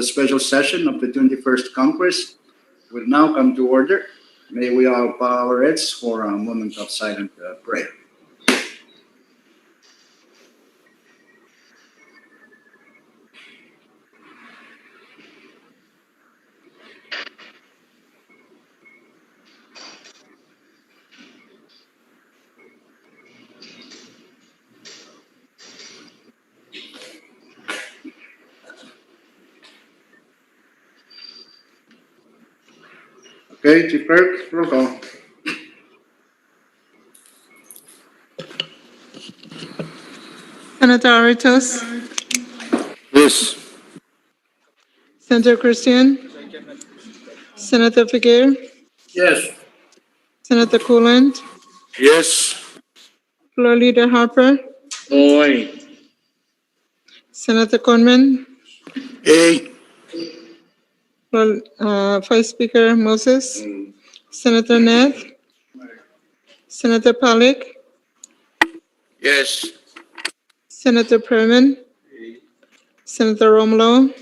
The special session of the 21st Congress will now come to order. May we all bow our heads for a moment of silent prayer. Okay, Chief Clerk, roll call. Senator Aritos, Yes. Senator Christian, Senator Figuer, Yes. Senator Coolant, Yes. Floor Leader Harper, Oy. Senator Conman, A. Vice Speaker Moses, Senator Nath, Senator Pollack, Yes. Senator Perman, Senator Romulo,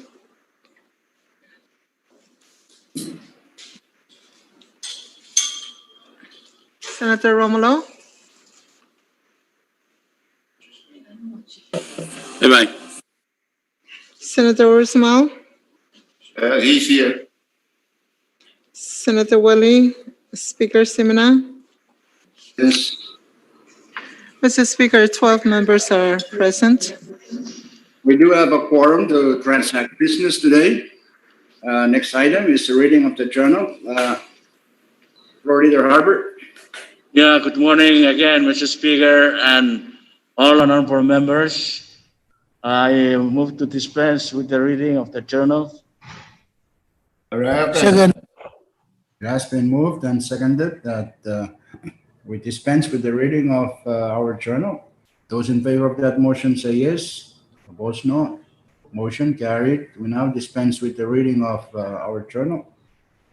Senator Romulo, Bye-bye. Senator Ursmal, He's here. Senator Willie, Speaker Simina. Yes. Mr. Speaker, 12 members are present. We do have a quorum to transact business today. Next item is the reading of the journal. Floor Leader Harper. Yeah, good morning again, Mr. Speaker, and all honorable members. I move to dispense with the reading of the journal. Second. It has been moved and seconded that we dispense with the reading of our journal. Those in favor of that motion say yes. Opposed, no. Motion carried. We now dispense with the reading of our journal.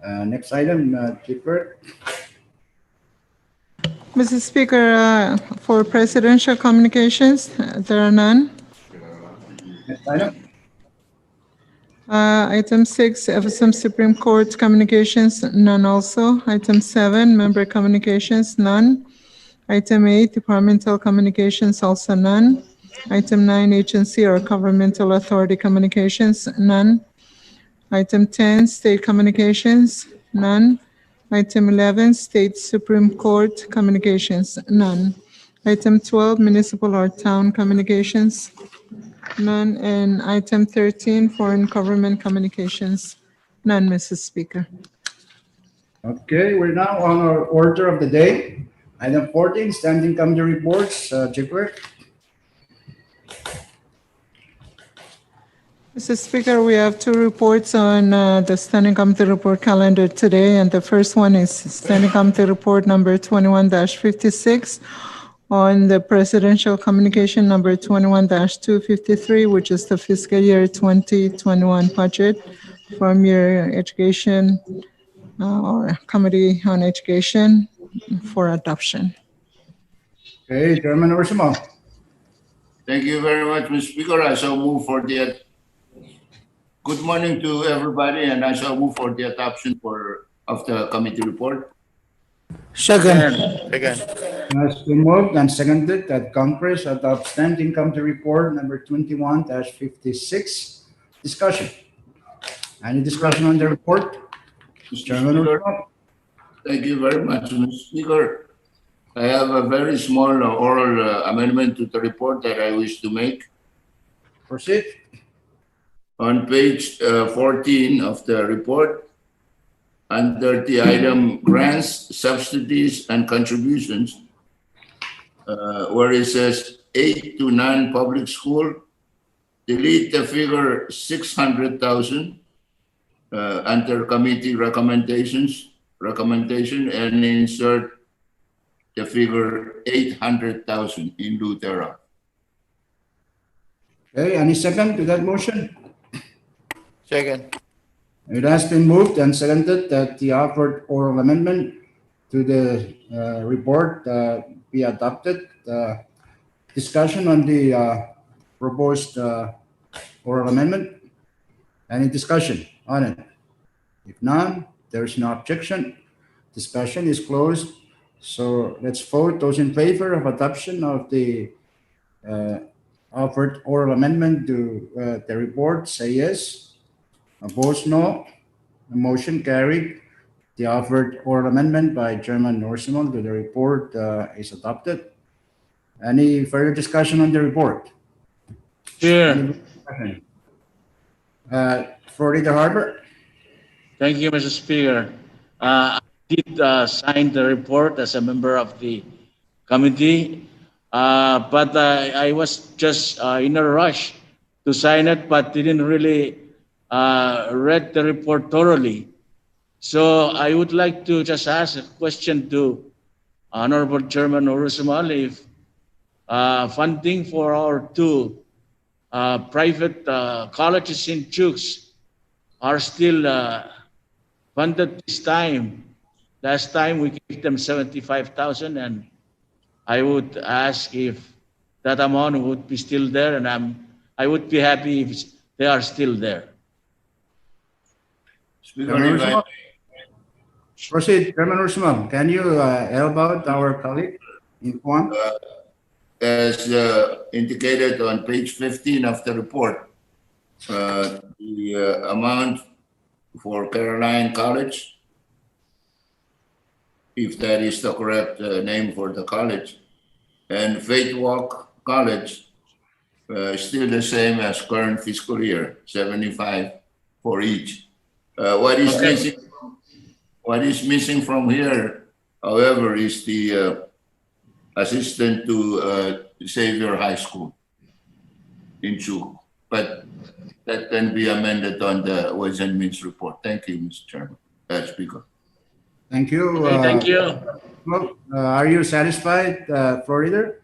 Next item, Chief Clerk. Mr. Speaker, for presidential communications, there are none. Next item. Item 6, FSM Supreme Court communications, none also. Item 7, member communications, none. Item 8, departmental communications, also none. Item 9, agency or governmental authority communications, none. Item 10, state communications, none. Item 11, state Supreme Court communications, none. Item 12, municipal or town communications, none. And item 13, foreign government communications, none, Mrs. Speaker. Okay, we're now on our order of the day. Item 14, standing committee reports. Chief Clerk. Mr. Speaker, we have two reports on the Standing Committee report calendar today, and the first one is Standing Committee report number 21-56 on the presidential communication number 21-253, which is the fiscal year 2021 budget from your education or Committee on Education for adoption. Okay, Chairman Ursimo. Thank you very much, Mr. Speaker. I shall move for the. Good morning to everybody, and I shall move for the adoption of the committee report. Second. It has been moved and seconded that Congress adopt standing committee report number 21-56. Discussion. Any discussion on the report? Mr. Chairman Speaker, Ursimo. thank you very much, Mr. Speaker. I have a very small oral amendment to the report that I wish to make. Proceed. On page 14 of the report, under the item grants, subsidies, and contributions, where it says 8 to 9 public school, delete the figure 600,000 under committee recommendation, and insert the figure 800,000 in lieu thereof. Okay, any second to that motion? Second. It has been moved and seconded that the offered oral amendment to the report be adopted. Discussion on the proposed oral amendment. Any discussion on it? If none, there is no objection. Discussion is closed. So let's vote. Those in favor of adoption of the offered oral amendment to the report, say yes. Opposed, no. The motion carried. The offered oral amendment by Chairman Norsimon to the report is adopted. Any further discussion on the report? Chair, Any discussion? Florida Harbor? thank you, Mr. Speaker. I did sign the report as a member of the committee, but I was just in a rush to sign it, but didn't really read the report thoroughly. So I would like to just ask a question to Honorable Chairman Urusumal if funding for our two private colleges in Chooks are still funded this time. Last time we gave them 75,000, and I would ask if that amount would be still there, and I would be happy if they are still there. Speaker, Chairman if I Ursumal? Proceed, Chairman Ursumal. Can you help out our colleague in Kwan? as indicated on page 15 of the report, the amount for Caroline College, if that is the correct name for the college, and Faith Walk College, still the same as current fiscal year, 75 for each. What is Okay. missing? What is missing from here, however, is the assistant to Xavier High School in Chu. But that can be amended on the Ways and Means report. Thank you, Mr. Chairman, Speaker. Thank you. Okay, thank you. Are you satisfied, Florida?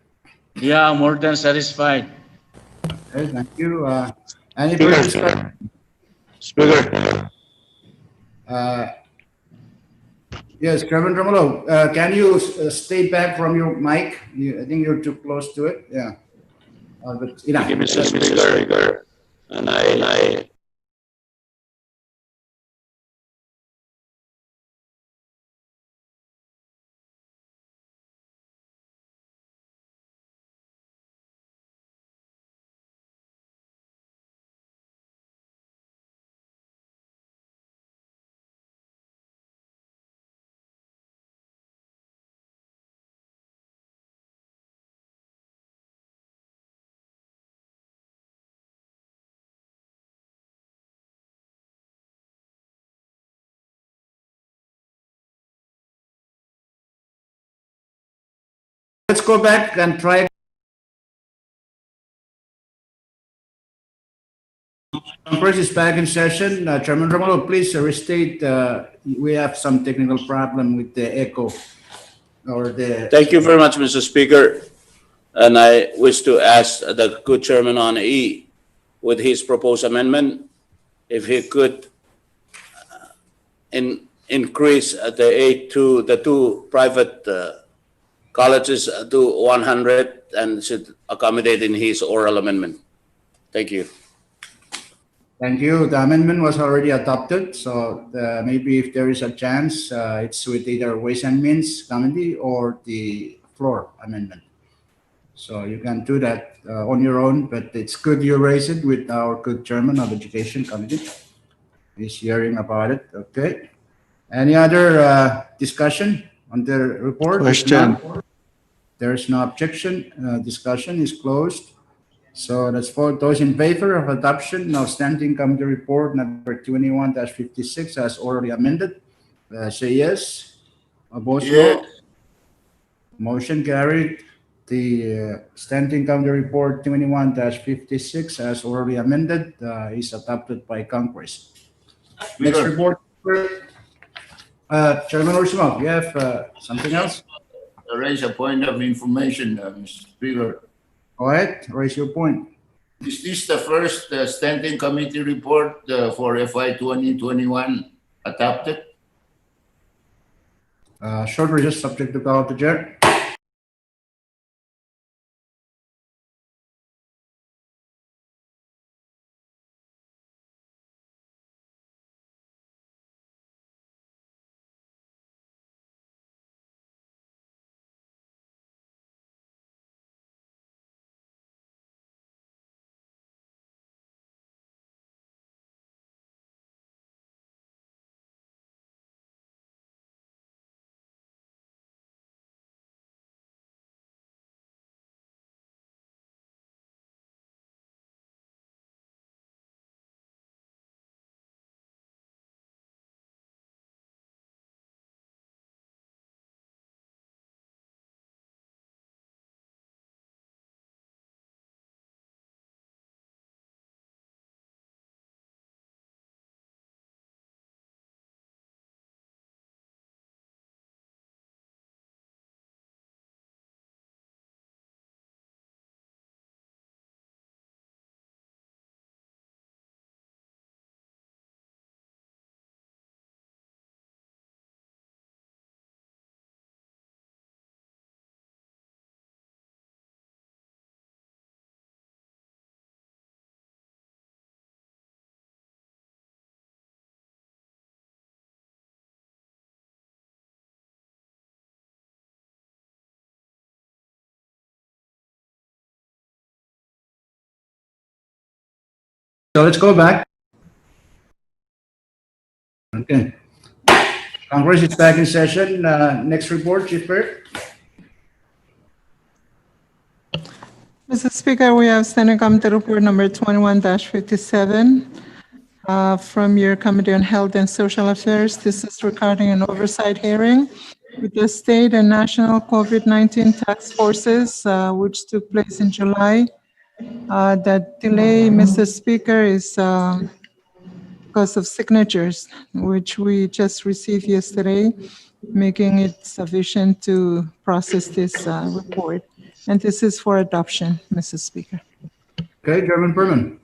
Yeah, more than satisfied. Okay, thank you. Any further discussion? Speaker. Yes, Chairman Romulo, can you stay back from your mic? I think you're too close to it. Yeah. But enough. Thank you, Mr. Speaker. And I Let's go back and try. Conference is back in session. Chairman Romulo, please restate. We have some technical problem with the echo or the. thank you very much, Mr. Speaker. And I wish to ask the good chairman on E with his proposed amendment, if he could increase the two private colleges to 100 and should accommodate in his oral amendment. Thank you. Thank you. The amendment was already adopted, so maybe if there is a chance, it's with either Ways and Means Committee or the floor amendment. So you can do that on your own, but it's good you raise it with our good chairman of Education Committee. He's hearing about it. Okay. Any other discussion on the report? Question. There's no objection. Discussion is closed. So let's vote. Those in favor of adoption of Standing Committee Report number 21-56 as orally amended, say yes. Opposed, no. Motion carried. The Standing Committee Report 21-56 as orally amended is adopted by Congress. Next Speaker. report. Chairman Ursula, you have something else? Raise a point of information, Mr. Speaker. Go ahead, raise your point. Is this the first standing committee report for FY 2021 adopted? Short recess subject to call of the chair. So let's go back. Okay. Congress is back in session. Next report, Chief Clerk. Mr. Speaker, we have Standing Committee Report number 21-57 from your Committee on Health and Social Affairs. This is regarding an oversight hearing with the state and national COVID-19 task forces, which took place in July. That delay, Mr. Speaker, is because of signatures, which we just received yesterday, making it sufficient to process this report. And this is for adoption, Mr. Speaker. Okay, Chairman Perman.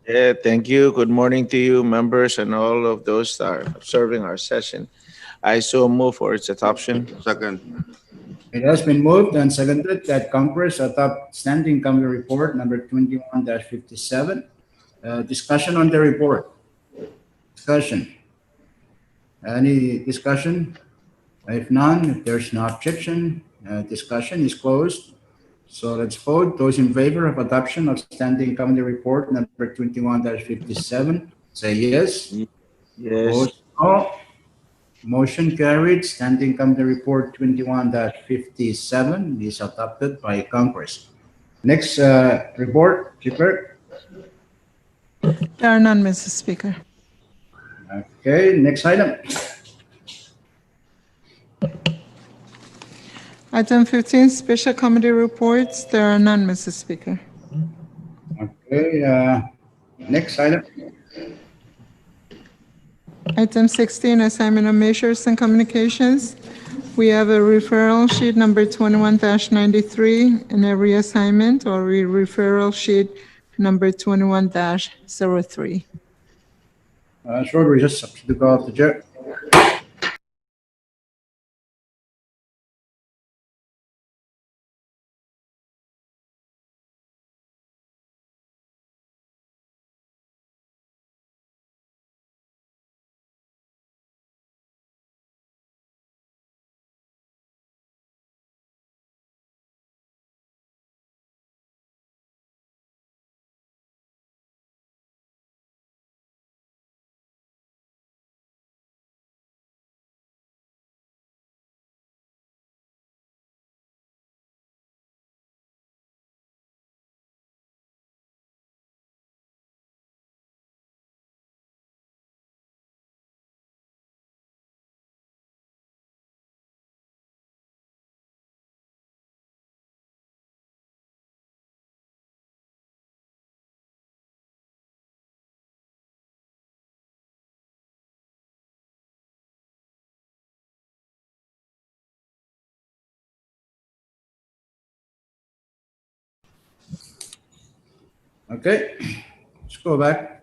Yeah, thank you. Good morning to you, members, and all of those that are observing our session. I so move for its adoption. Second. It has been moved and seconded that Congress adopt Standing Committee Report number 21-57. Discussion on the report. Discussion. Any discussion? If none, if there's no objection, discussion is closed. So let's vote. Those in favor of adoption of Standing Committee Report number 21-57, say yes. Yes. Opposed, no. Motion carried. Standing Committee Report 21-57 is adopted by Congress. Next report, Chief Clerk. There are none, Mr. Speaker. Okay, next item. Item 15, Special Committee Reports. There are none, Mr. Speaker. Okay, next item. Item 16, Assignment of Measures and Communications. We have a referral sheet number 21-93 and a reassignment or referral sheet number 21-03. Short recess to go off the chair. Okay, let's go back.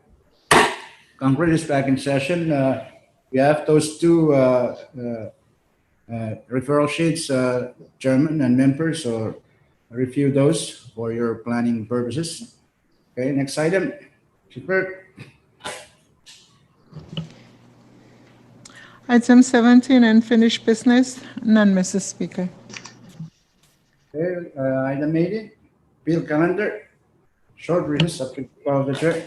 Congress is back in session. We have those two referral sheets, Chairman and members, so review those for your planning purposes. Okay, next item. Chief Clerk. Item 17, Unfinished Business. None, Mr. Speaker. Okay, item 80, bill calendar. Short recess subject to call of the chair.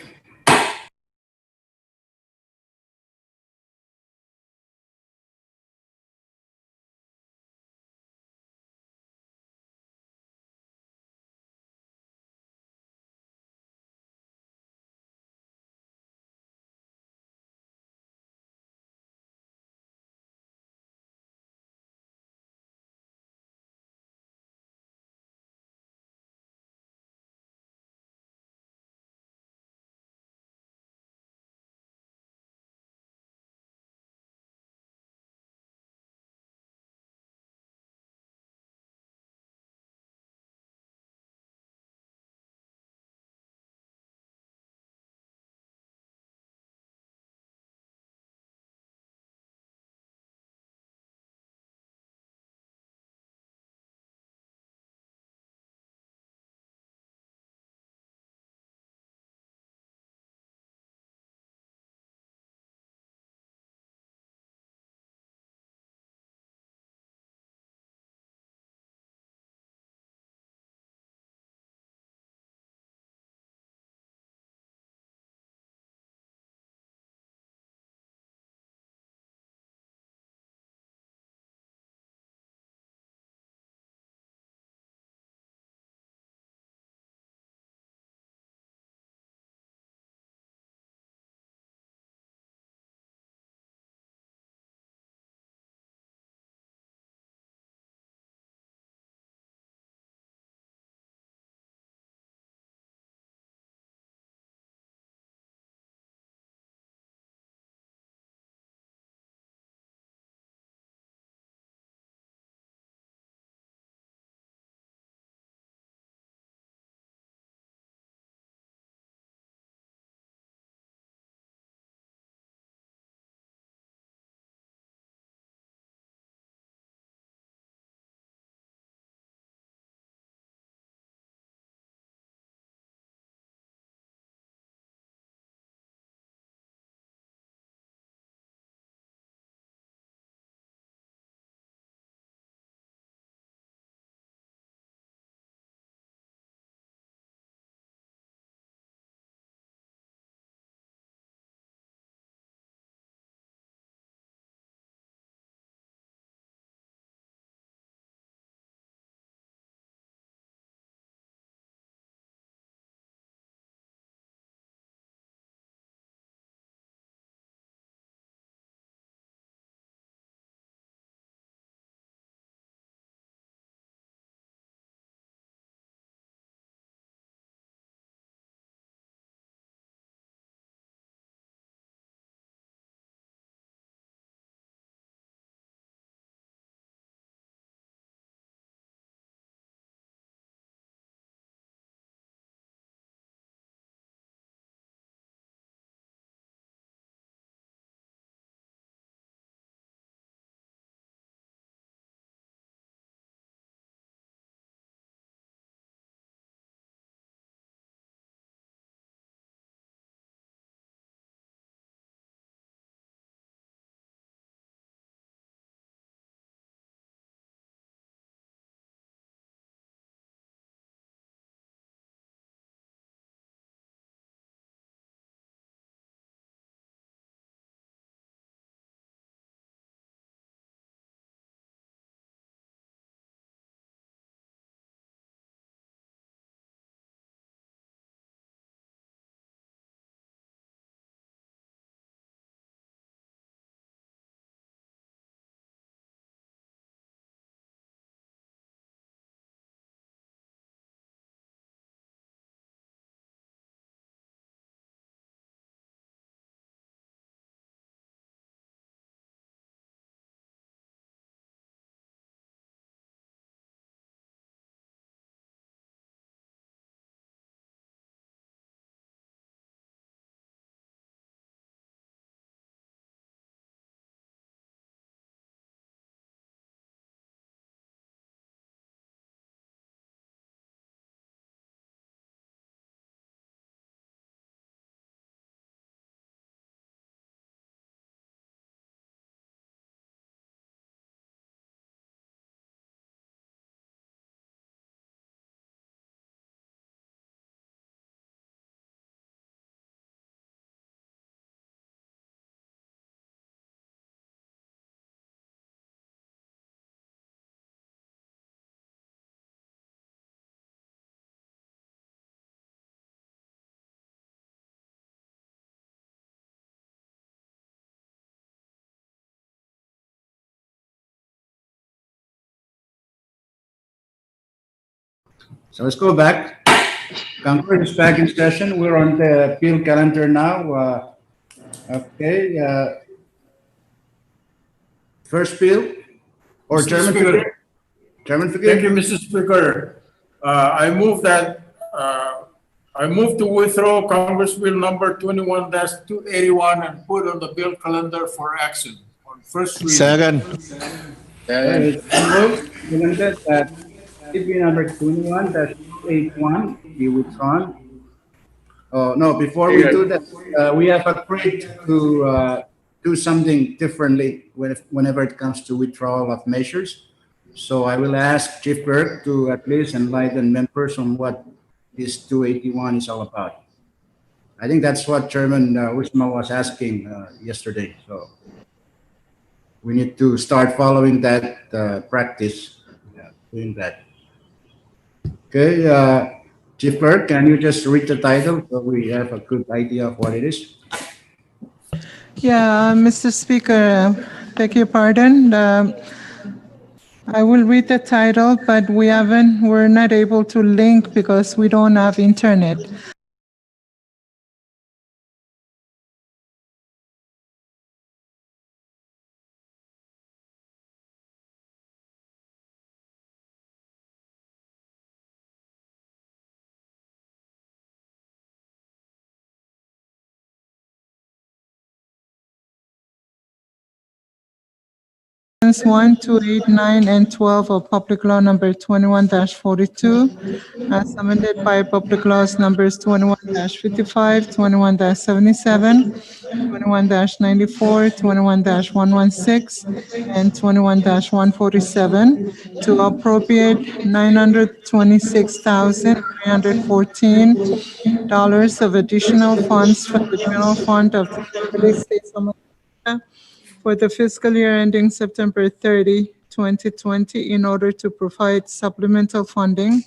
So let's go back. Congress is back in session. We're on the appeal calendar now. Okay. First bill or Mr. Chairman Speaker. Figueroa? Chairman Thank you, Figueroa? Mr. Speaker. I move to withdraw Congress Bill number 21-281 and put on the bill calendar for action on first reading. Second. Okay, it's been moved, seconded that CP number 21-281 be withdrawn. Oh, no, before we do that, we have agreed to do something differently whenever it comes to withdrawal of measures. So I will ask Chief Burke to at least enlighten members on what this 281 is all about. I think that's what Chairman Usma was asking yesterday. So we need to start following that practice, doing that. Okay, Chief Burke, can you just read the title so we have a good idea of what it is? Yeah, Mr. Speaker, beg your pardon. I will read the title, but we're not able to link because we don't have internet. Sections 1, 2, 8, 9, and 12 of Public Law number 21-42, as amended by Public Laws numbers 21-55, 21-77, 21-94, 21-116, and 21-147 to appropriate $926,314 of additional funds from the general fund of the United States of America for the fiscal year ending September 30, 2020, in order to provide supplemental funding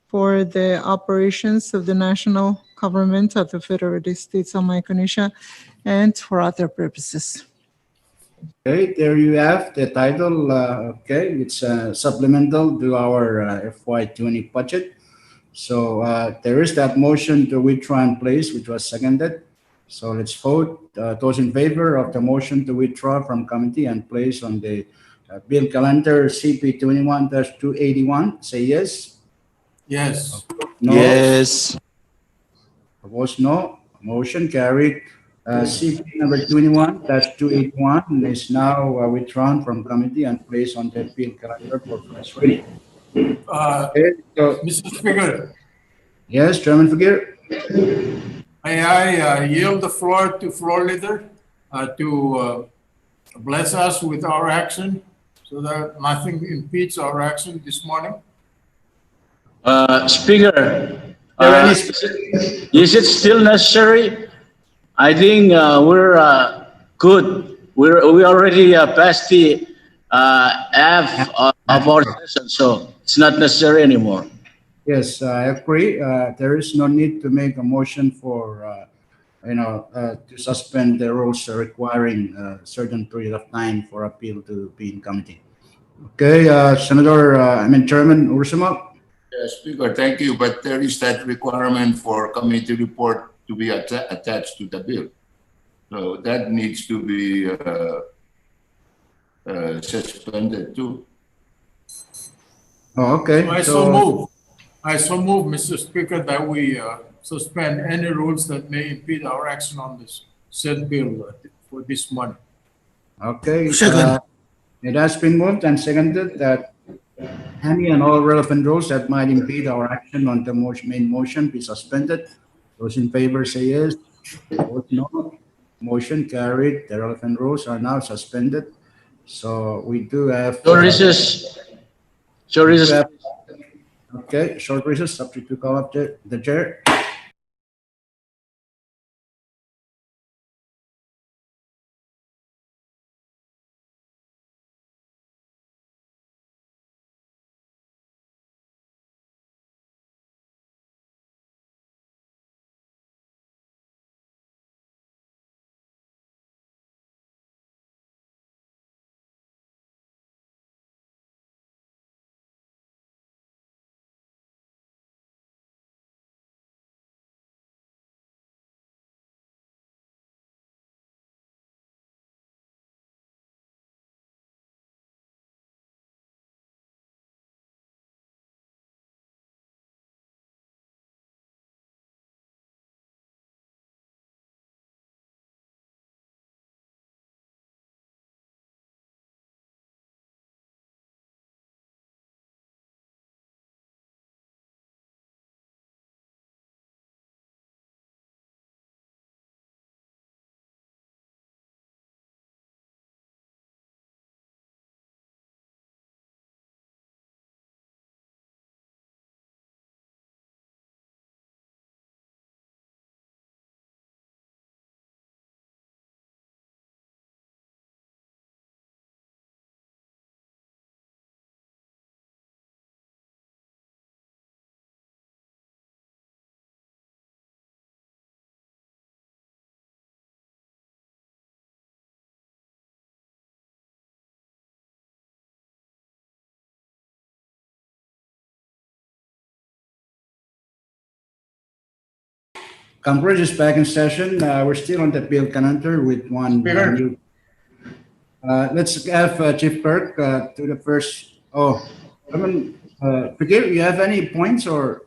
for the operations of the national government of the Federated States of Micronesia and for other purposes. Okay, there you have the title. Okay, it's supplemental to our FY20 budget. So there is that motion to withdraw in place, which was seconded. So let's vote. Those in favor of the motion to withdraw from committee and place on the bill calendar CP 21-281, say yes. Yes. No. Yes. Opposed, no. Motion carried. CP number 21-281 is now withdrawn from committee and placed on the bill calendar for first reading. Okay, so, Mr. Speaker, yes, Chairman Figueroa. may I yield the floor to floor leader to bless us with our action so that nothing impedes our action this morning? Speaker, There any is it still necessary? I think we're good. We already passed the half of our session, so it's not necessary anymore. Yes, I agree. There is no need to make a motion for, to suspend the rules requiring a certain period of time for appeal to be in committee. Okay, Chairman Ursuma. Speaker, thank you. But there is that requirement for committee report to be attached to the bill. So that needs to be suspended too. Oh, okay. I so move, Mr. Speaker, that we suspend any rules that may impede our action on this said bill for this month. Okay. Second. It has been moved and seconded that any and all relevant rules that might impede our action on the main motion be suspended. Those in favor say yes. Vote no. Motion carried. The relevant rules are now suspended. So we do have. So recess. So recess. Okay, short recess, subject to call up the chair. Congress is back in session. We're still on the bill calendar with one Speaker. new. Let's have Chief Clerk to the first. Oh, Brigadier, you have any points or?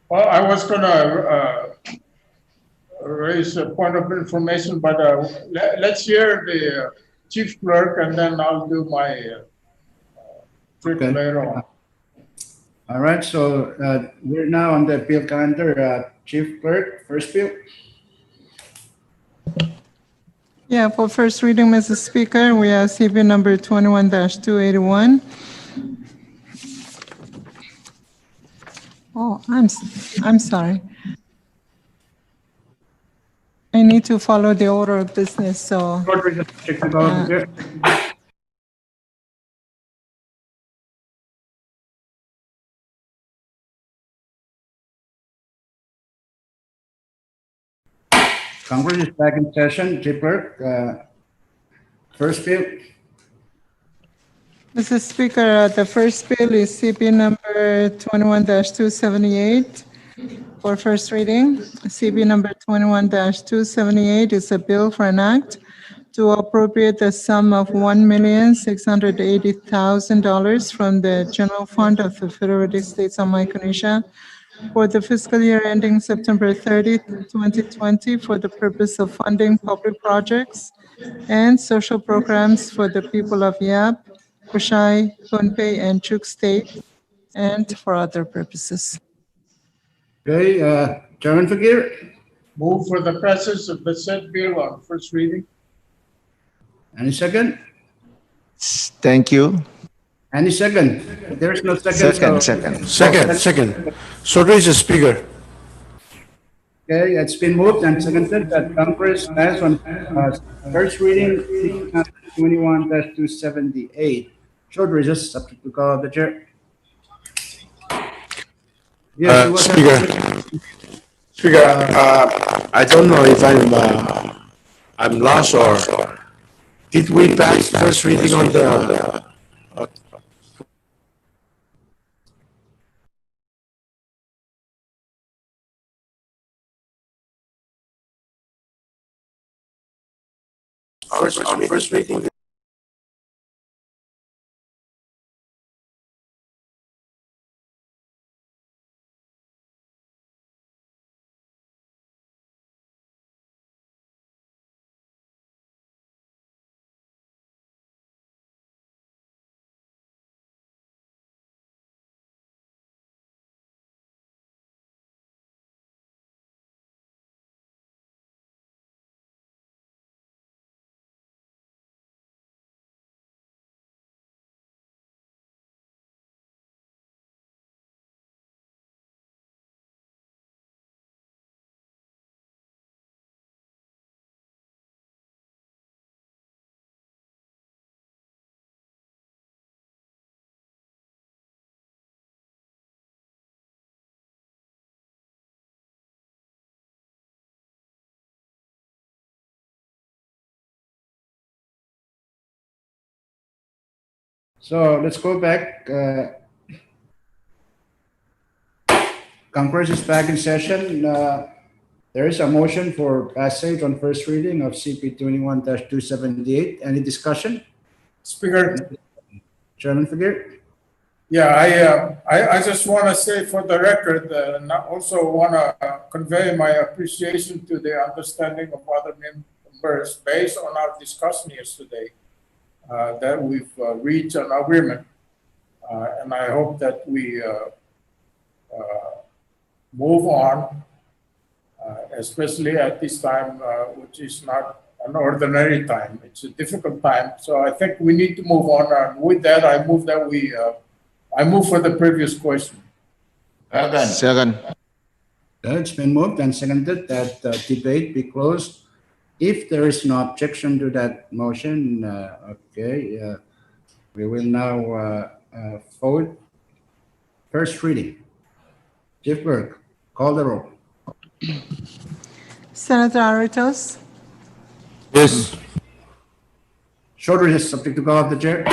Well, I was gonna raise a point of information, but let's hear the chief clerk and then I'll do my trick Okay. later on. All right, so we're now on the bill calendar. Chief Clerk, first bill. Yeah, for first reading, Mr. Speaker, we have CB number 21-281. Oh, I'm sorry. I need to follow the order of business, so, Check the call of the chair. Congress is back in session. Chief Clerk, first bill. Mr. Speaker, the first bill is CB number 21-278 for first reading. CB number 21-278 is a bill for an act to appropriate the sum of $1,680,000 from the general fund of the Federated States of Micronesia for the fiscal year ending September 30, 2020, for the purpose of funding public projects and social programs for the people of Yap, Kushai, Pohnpei, and Chuk State, and for other purposes. Okay, Chairman Fakir. Move for the passage of the said bill on first reading. Any second? Thank you. Any second? There's no second. Second. Second. Shortridge, Speaker. Okay, it's been moved and seconded that Congress pass on first reading 21-278. Short recess, subject to call of the chair. Yes, you want to- Speaker, I don't know if I'm lost or did we pass first reading on the first reading? So let's go back. Congress is back in session. There is a motion for passage on first reading of CP 21-278. Any discussion? Speaker, Chairman Fakir? yeah, I just want to say for the record, and I also want to convey my appreciation to the understanding of other members based on our discussion yesterday, that we've reached an agreement. And I hope that we move on, especially at this time, which is not an ordinary time. It's a difficult time. So I think we need to move on. And with that, I move that I move for the previous question. Second. It's been moved and seconded that debate be closed. If there is no objection to that motion, we will now vote. First reading. Chief Clerk, call the roll. Senator Aritos, Yes. Short recess, subject to call of the chair.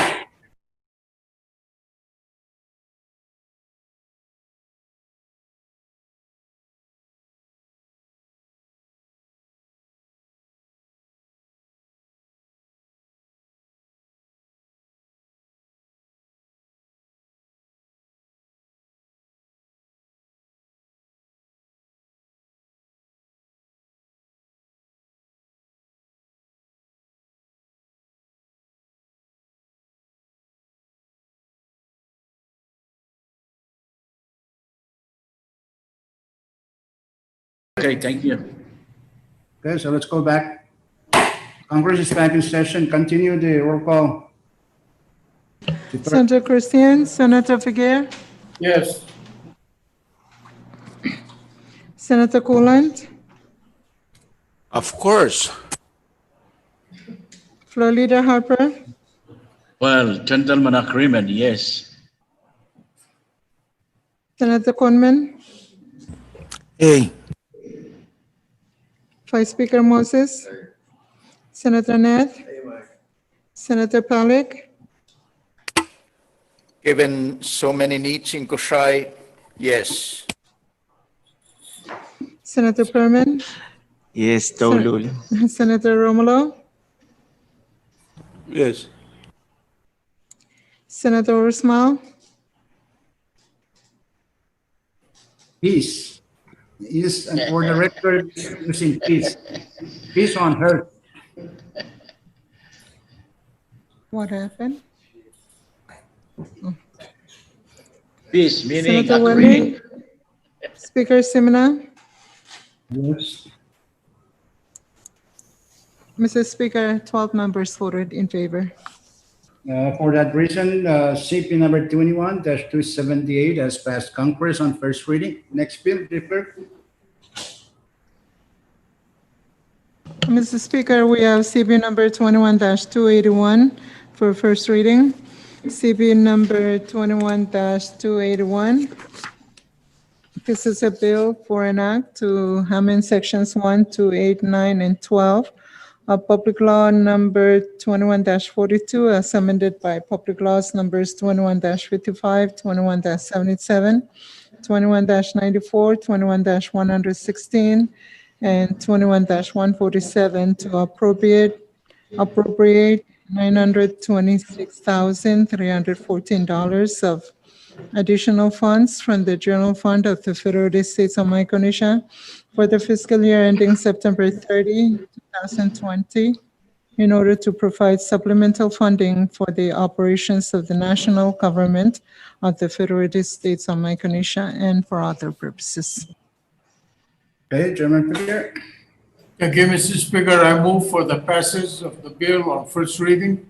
Okay, thank you. Okay, so let's go back. Congress is back in session. Continue the roll call. Senator Christian, Senator Figueroa, Yes. Senator Coolant, Of course. Floor Leader Harper, Well, gentleman agreement, yes. Senator Conman, Hey, Vice Speaker Moses, Senator Net, Senator Pollack, Given so many needs in Koshai, yes. Senator Perman, Yes, Tolul. Senator Romulo, yes. Senator Usmal, Peace. Is, and for the record, using peace. Peace on her. what happened? Peace, meaning Senator agreeing. Weldon, Speaker Simina, Yes. Mr. Speaker, 12 members voted in favor. For that reason, CP number 21-278 has passed Congress on first reading. Next bill, Refer. Mr. Speaker, we have CB number 21-281 for first reading. CB number 21-281. This is a bill for an act to amend sections 1, 2, 8, 9, and 12 of Public Law number 21-42 as amended by Public Laws numbers 21-55, 21-77, 21-94, 21-116, and 21-147 to appropriate $926,314 of additional funds from the general fund of the Federated States of Micronesia for the fiscal year ending September 30, 2020, in order to provide supplemental funding for the operations of the national government of the Federated States of Micronesia and for other purposes. Okay, Chairman Pierre. Thank you, Mr. Speaker. I move for the passage of the bill on first reading.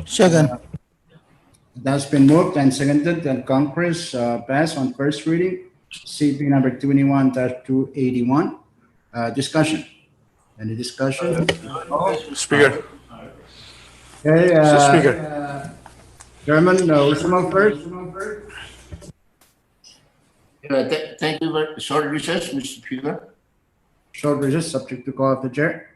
Second. It has been moved and seconded that Congress pass on first reading. CP number 21-281. Discussion. Any discussion? Speaker. Okay, Mr. Speaker. Chairman Usman first. Thank you very short recess, Mr. Speaker. Short recess, subject to call of the chair.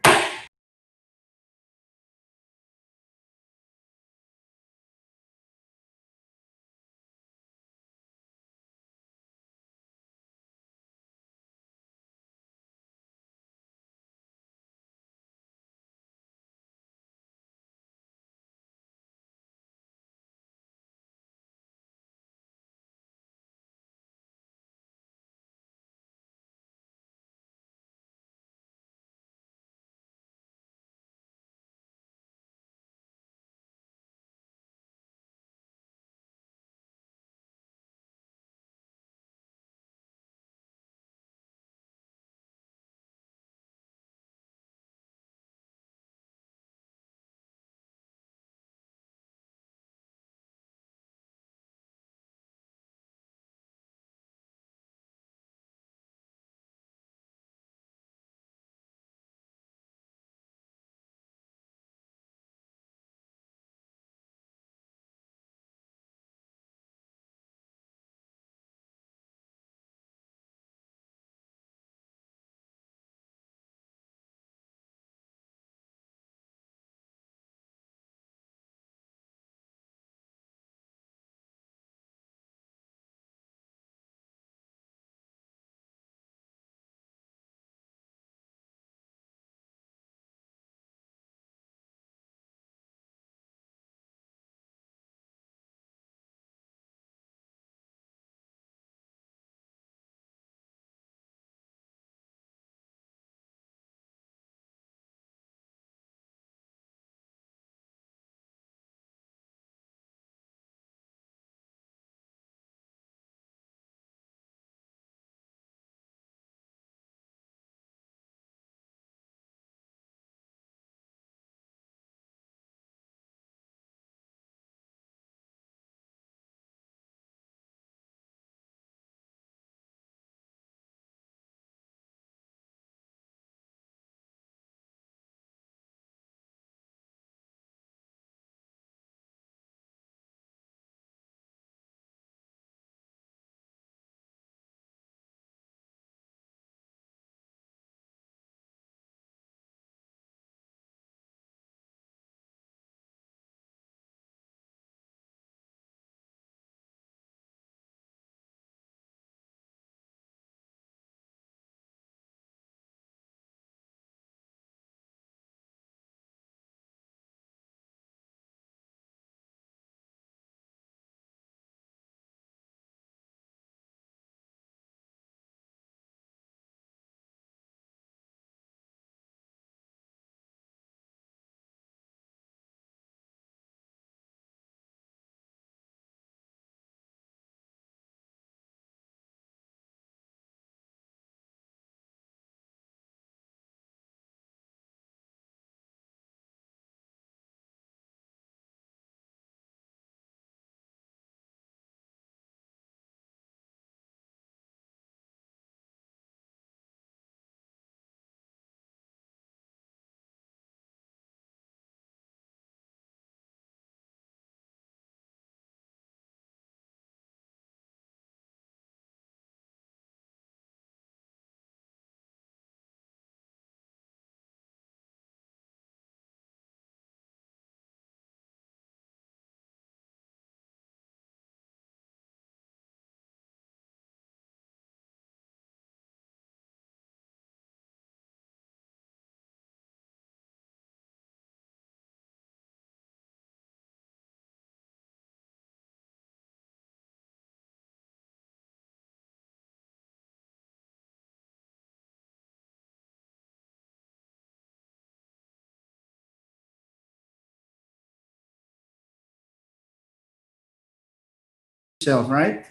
itself, right?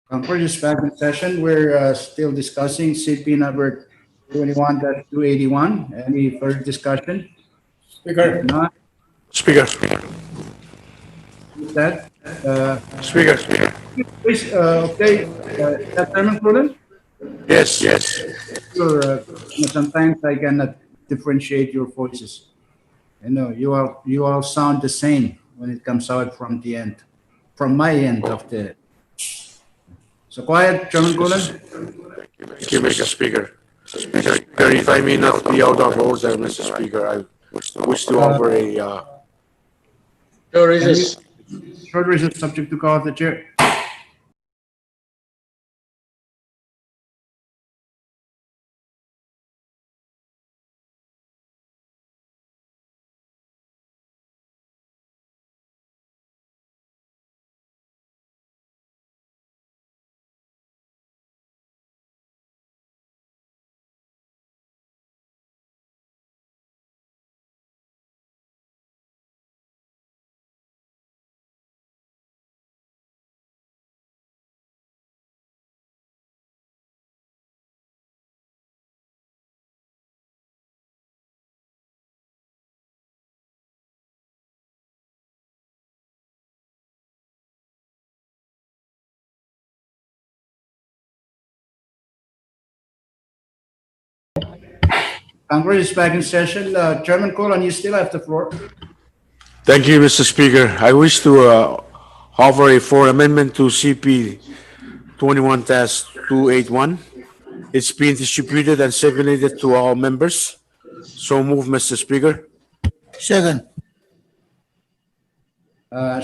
Concord is back in session. We're still discussing CP number 21-281. Any further discussion? Speaker, If not, Speaker, with that, Speaker. please, okay, is that Chairman Cullen? Yes. Sure, sometimes I cannot differentiate your voices. I know you all sound the same when it comes out from the end, from my end of the. So quiet, Chairman Cullen. Thank you, Mr. Speaker. Speaker, if I may not be out of order, Mr. Speaker, I wish to offer a, Your recess. Short recess subject to call of the chair. Congress is back in session. Chairman Cullen, you still have the floor. thank you, Mr. Speaker. I wish to offer a floor amendment to CP 21-281. It's been distributed and circulated to all members. So move, Mr. Speaker. Second.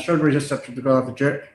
Short recess subject to call of the chair.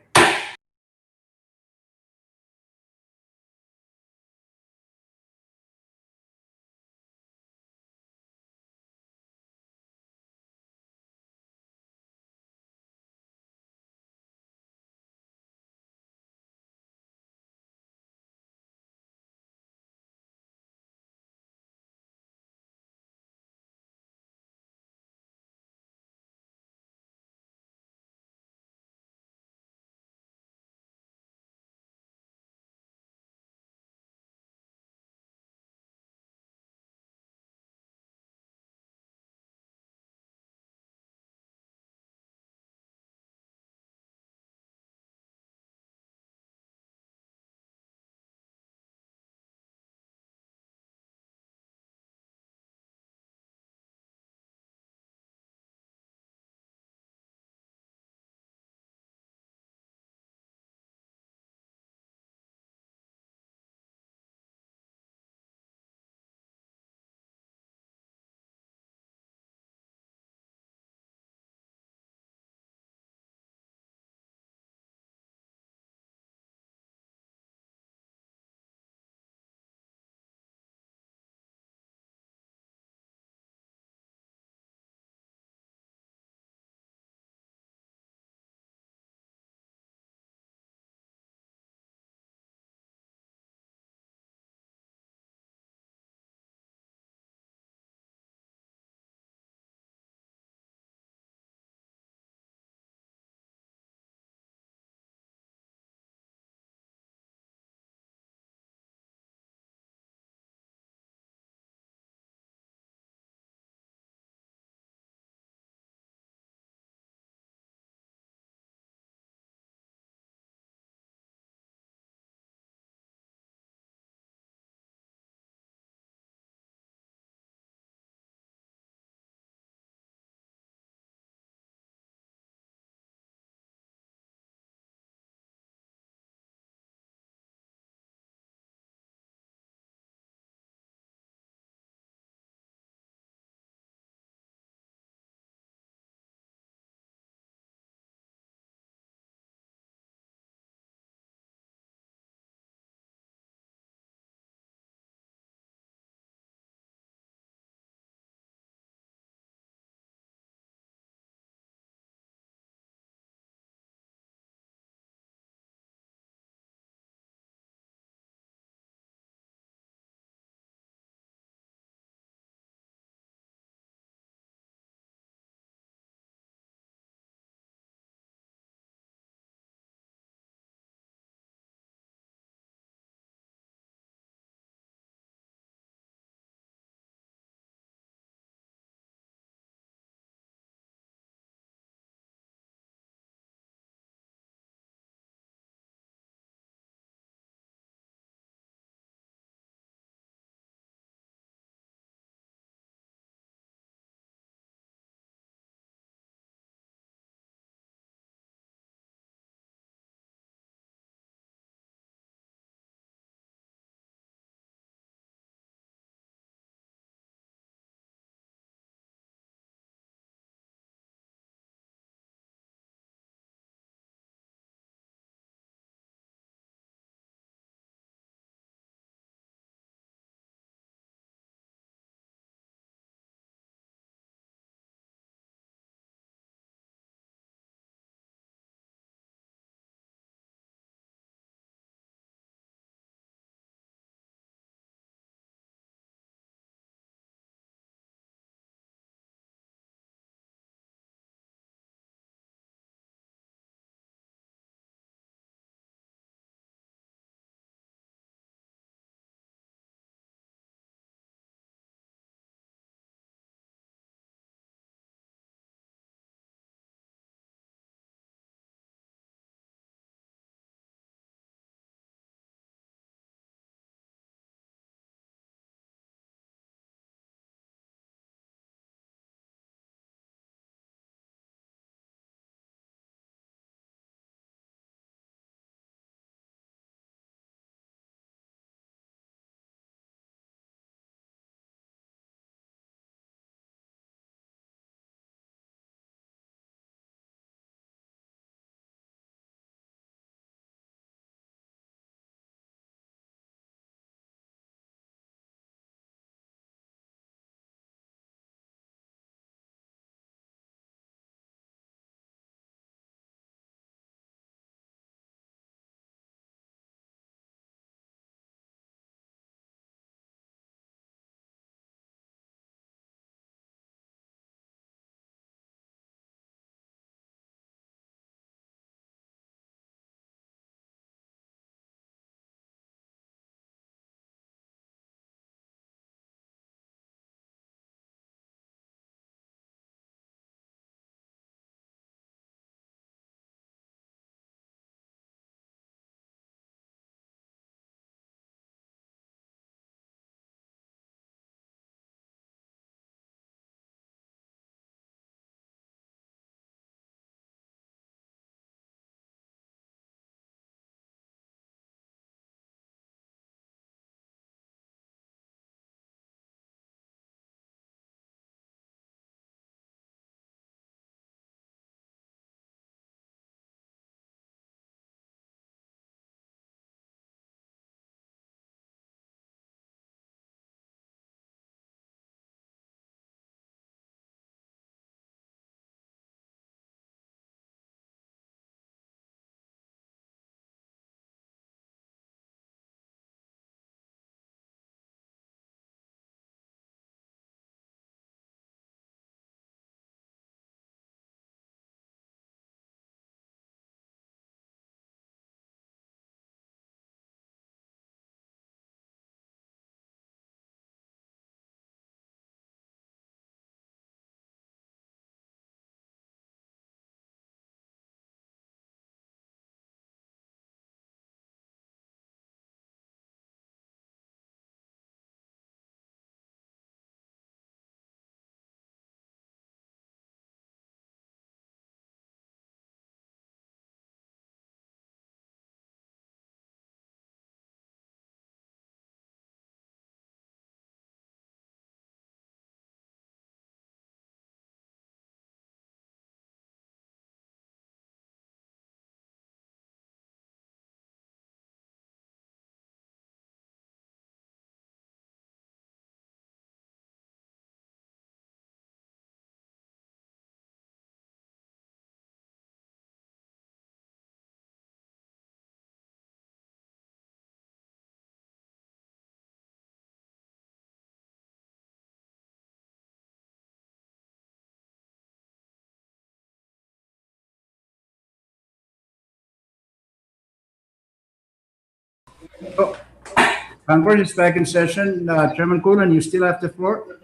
Oh, Conference is back in session. Chairman Kulan, you still have the floor.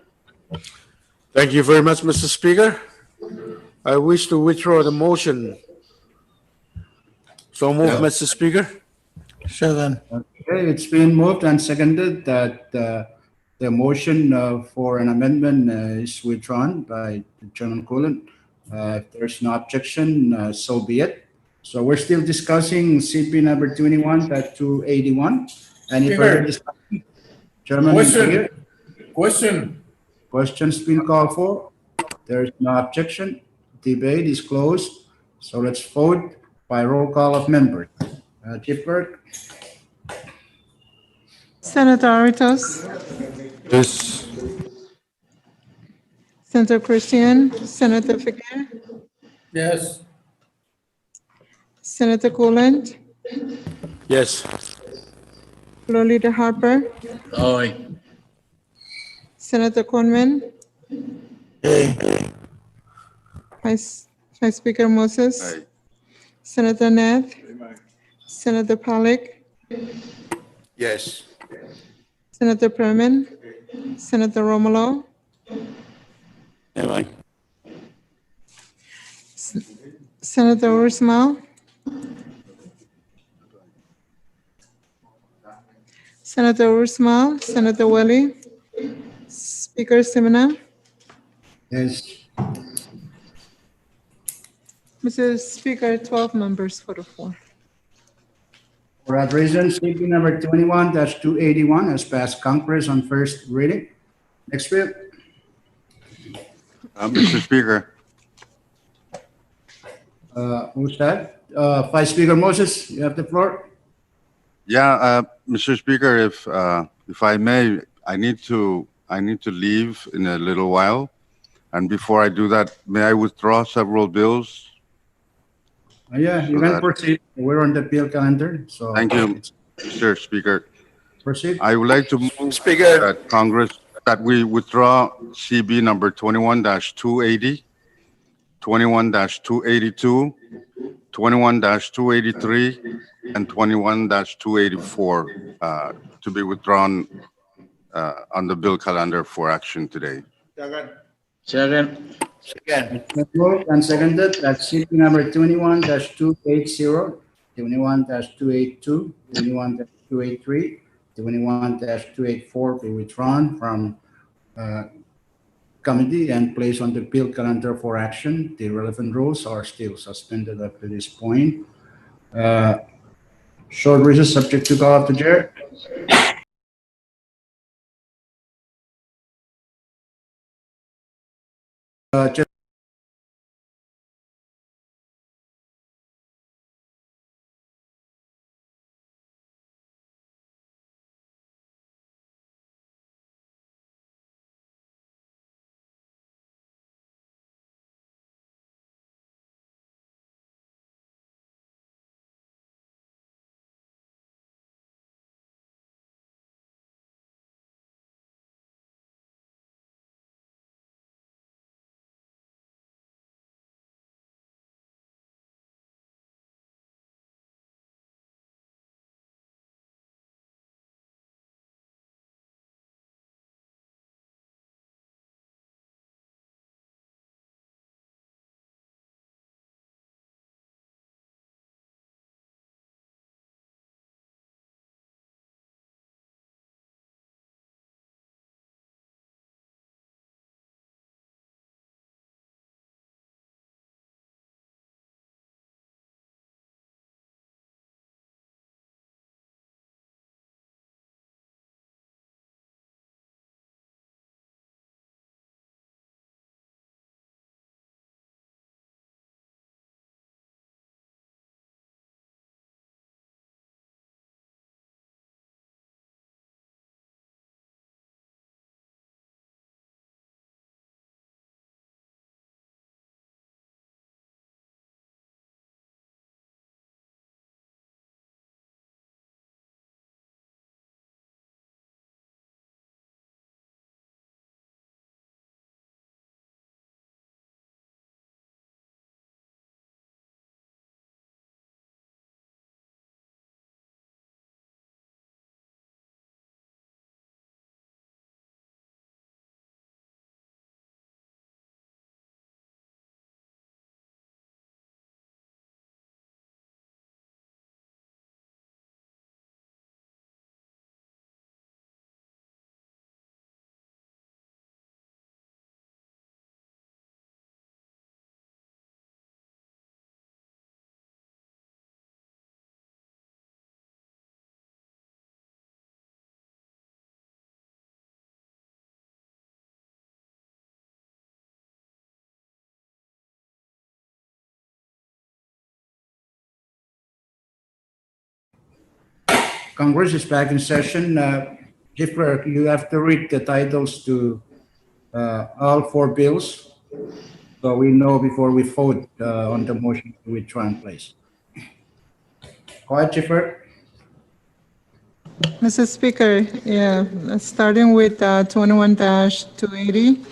Thank you very much, Mr. Speaker. I wish to withdraw the motion. So move, Yeah. Mr. Speaker. Second. Okay, it's been moved and seconded that the motion for an amendment is withdrawn by Chairman Kulan. If there's no objection, so be it. So we're still discussing CP number 21-281. Any Speaker. further discussion? Chairman Aguirre? Question. Questions been called for? There is no objection. Debate is closed. So let's vote by roll call of members. Chief Clerk? Senator Aritos, Yes. Senator Christian, Senator Figueroa, Yes. Senator Kuland, Yes. Floor Leader Harper, Aye. Senator Conman, Vice Speaker Moses, Aye. Senator Nath, Senator Pollack, Yes. Senator Perman, Senator Romulo, Aye. Senator Ursmal, Senator Ursmal, Senator Welly, Speaker Simina, Yes. Mr. Speaker, 12 members for the floor. For that reason, CP number 21-281 has passed Congress on first reading. Next bill. Mr. Speaker, Who's that? Vice Speaker Moses, you have the floor. Mr. Speaker, if I may, I need to leave in a little while, and before I do that, may I withdraw several bills? Yeah, you So can that- proceed. We're on the bill calendar, so. Thank you, Mr. Speaker. Proceed. I would like to move Speaker. that we withdraw CB number 21-280, 21-282, 21-283, and 21-284 to be withdrawn on the bill calendar for action today. Second. Second. It's been moved and seconded that CP number 21-280, 21-282, 21-283, 21-284 be withdrawn from committee and placed on the bill calendar for action. The relevant rules are still suspended up to this point. Short recess subject to call of the chair. Congress is back in session. Chief Clerk, you have to read the titles to all four bills, so we know before we vote on the motion to withdraw and place. Go ahead, Chief Clerk. Mr. Speaker, yeah, starting with 21-280.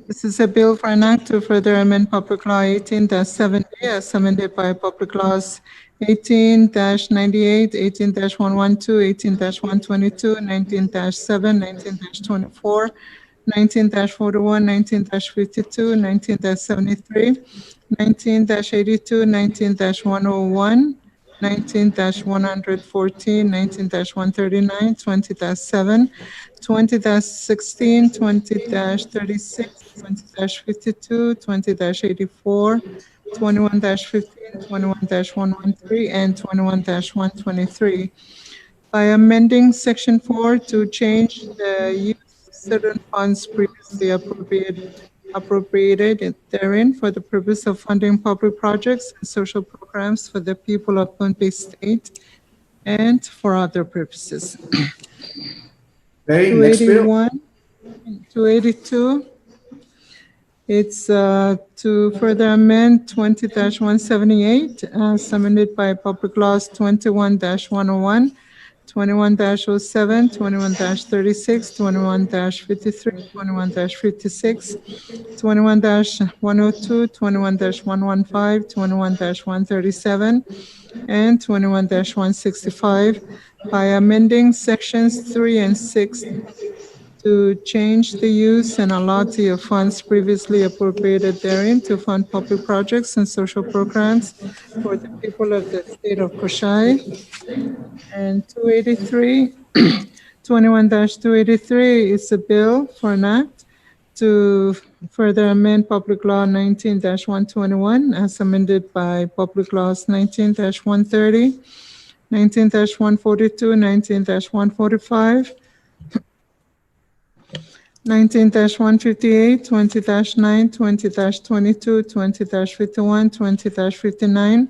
This is a bill for an act to further amend Public Law 18-70 as amended by Public Laws 18-98, 18-112, 18-122, 19-7, 19-24, 19-41, 19-52, 19-73, 19-82, 19-101, 19-114, 19-139, 20-7, 20-16, 20-36, 20-52, 20-84, 21-15, 21-113, and 21-123 by amending Section 4 to change the use of certain funds previously appropriated therein for the purpose of funding public projects and social programs for the people of Pohnpei State and for other purposes. Okay, next bill. 281, 282. It's to further amend 20-178 as amended by Public Laws 21-101, 21-07, 21-36, 21-53, 21-56, 21-102, 21-115, 21-137, and 21-165 by amending sections 3 and 6 to change the use and allotment of funds previously appropriated therein to fund public projects and social programs for the people of the state of Koshai. And 283, 21-283 is a bill for an act to further amend Public Law 19-121 as amended by Public Laws 19-130, 19-142, 19-145, 19-158, 20-9, 20-22, 20-51, 20-59,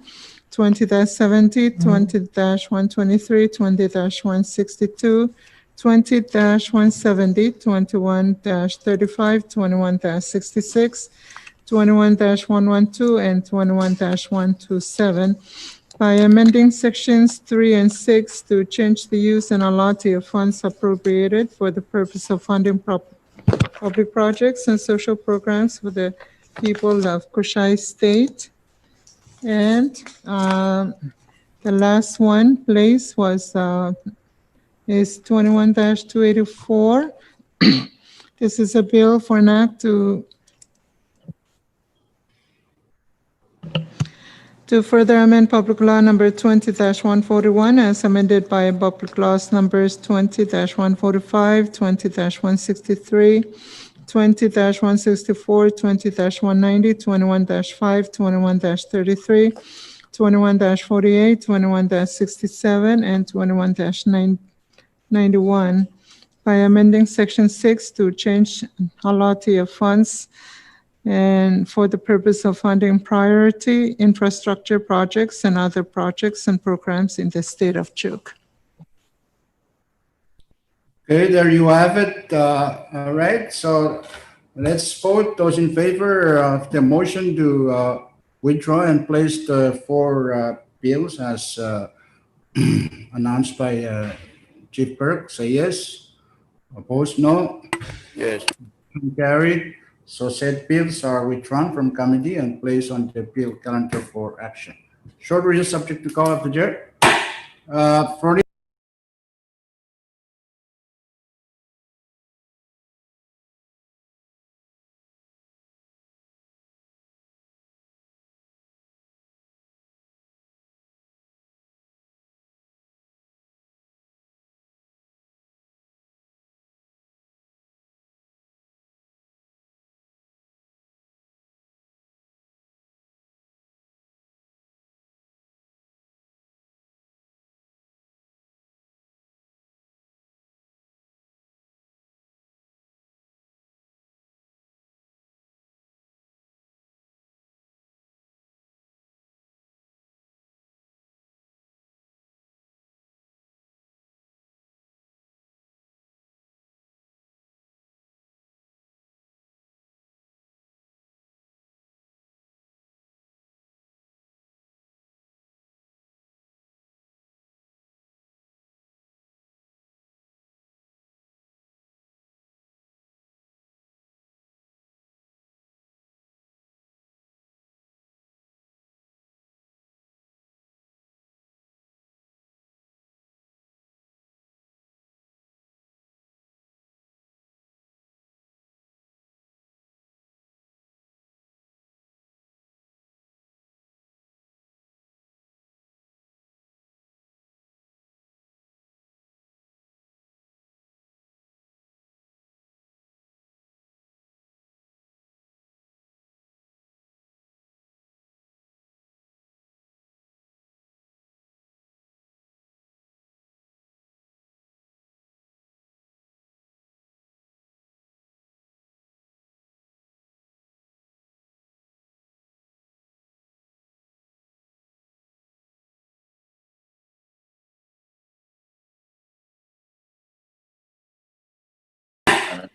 20-70, 20-123, 20-162, 20-170, 21-35, 21-66, 21-112, and 21-127 by amending sections 3 and 6 to change the use and allotment of funds appropriated for the purpose of funding public projects and social programs for the people of Koshai State. And the last one placed was is 21-284. This is a bill for an act to further amend Public Law number 20-141 as amended by Public Laws numbers 20-145, 20-163, 20-164, 20-190, 21-5, 21-33, 21-48, 21-67, and 21-91 by amending Section 6 to change allotment of funds and for the purpose of funding priority infrastructure projects and other projects and programs in the state of Chuuk. Okay, there you have it. All right, so let's vote. Those in favor of the motion to withdraw and place the four bills as announced by Chief Clerk, say yes. Opposed, no. Yes. Carried. So said bills are withdrawn from committee and placed on the bill calendar for action. Short recess subject to call of the chair. For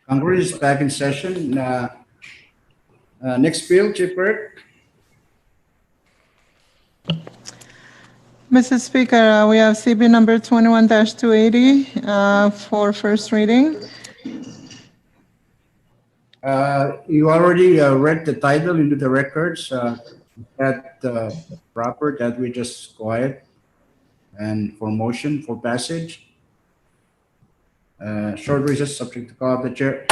Congress is back in session. Next bill, Chief Clerk. Mr. Speaker, we have CB number 21-280 for first reading. You already read the title into the records. That proper that we just go ahead and for motion for passage. Short recess subject to call of the chair.